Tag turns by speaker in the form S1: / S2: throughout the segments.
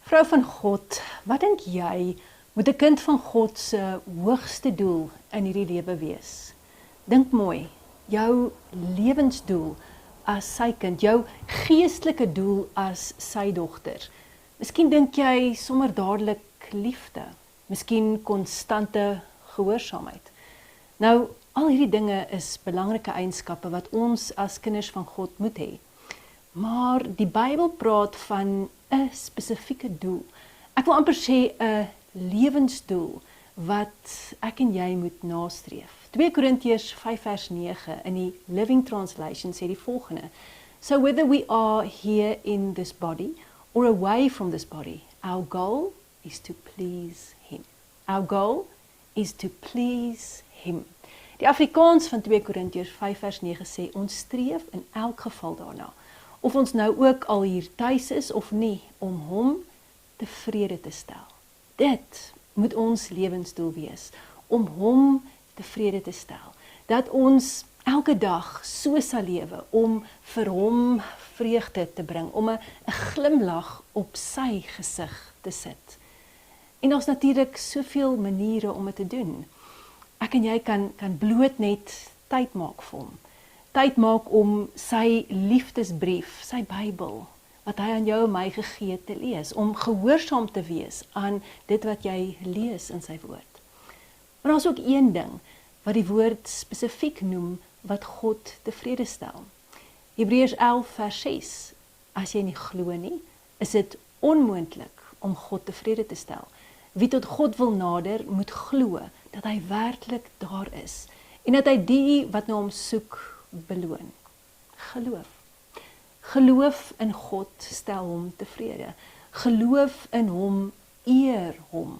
S1: Vrou van God, wat dink jy moet 'n kind van God se hoogste doel in hierdie lewe wees? Dink mooi, jou lewensdoel as sy kind, jou geestelike doel as sy dogter. Miskien dink jy sommer dadelik liefde, miskien konstante gehoorsaamheid. Nou, al hierdie dinge is belangrike eienskappe wat ons as kinders van God moet hê. Maar die Bybel praat van 'n spesifieke doel. Ek wil amper sê 'n lewensdoel wat ek en jy moet nastreef. 2 Korintiërs 5 vers 9 in die Living Translation sê die volgende: So whether we are here in this body or away from this body, our goal is to please him. Our goal is to please him. Die Afrikaans van 2 Korintiërs 5 vers 9 sê ons streef in elk geval daarna, of ons nou ook al hier tuis is of nie, om hom tevrede te stel. Dit moet ons lewensdoel wees, om hom tevrede te stel. Dat ons elke dag so sal lewe om vir hom vreugde te bring, om 'n glimlag op sy gesig te sit. En daar's natuurlik soveel maniere om dit te doen. Ek en jy kan bloot net tyd maak vir hom. Tyd maak om sy liefdesbrief, sy Bybel, wat hy aan jou en my gegee het, te lees, om gehoorsaam te wees aan dit wat jy lees in sy woord. Maar daar's ook een ding wat die woord spesifiek noem wat God tevrede stel. Hebreërs 11 vers 6, as jy nie glo nie, is dit onmoontlik om God tevrede te stel. Wie tot God wil nader, moet glo dat hy werklik daar is en dat hy die wat na hom soek beloon. Geloof. Geloof in God stel hom tevrede. Geloof in hom eer hom.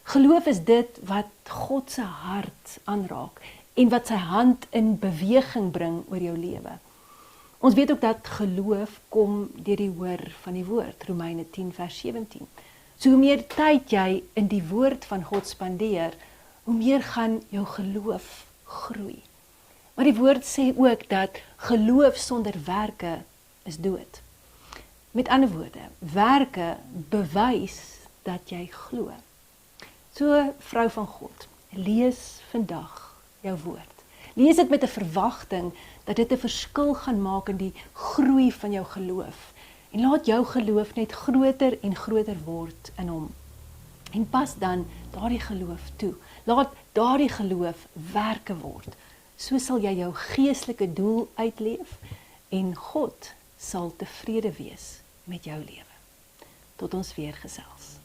S1: Geloof is dit wat God se hart aanraak en wat sy hand in beweging bring oor jou lewe. Ons weet ook dat geloof kom deur die hoor van die woord, Romeine 10 vers 17. So hoe meer tyd jy in die woord van God spandeer, hoe meer gaan jou geloof groei. Maar die woord sê ook dat geloof sonder werke is dood. Met ander woorde, werke bewys dat jy glo. So, vrou van God, lees vandag jou woord. Lees dit met 'n verwagting dat dit 'n verskil gaan maak in die groei van jou geloof. En laat jou geloof net groter en groter word in hom. En pas dan daardie geloof toe. Laat daardie geloof werke word. So sal jy jou geestelike doel uitleef en God sal tevrede wees met jou lewe. Tot ons weer gesels.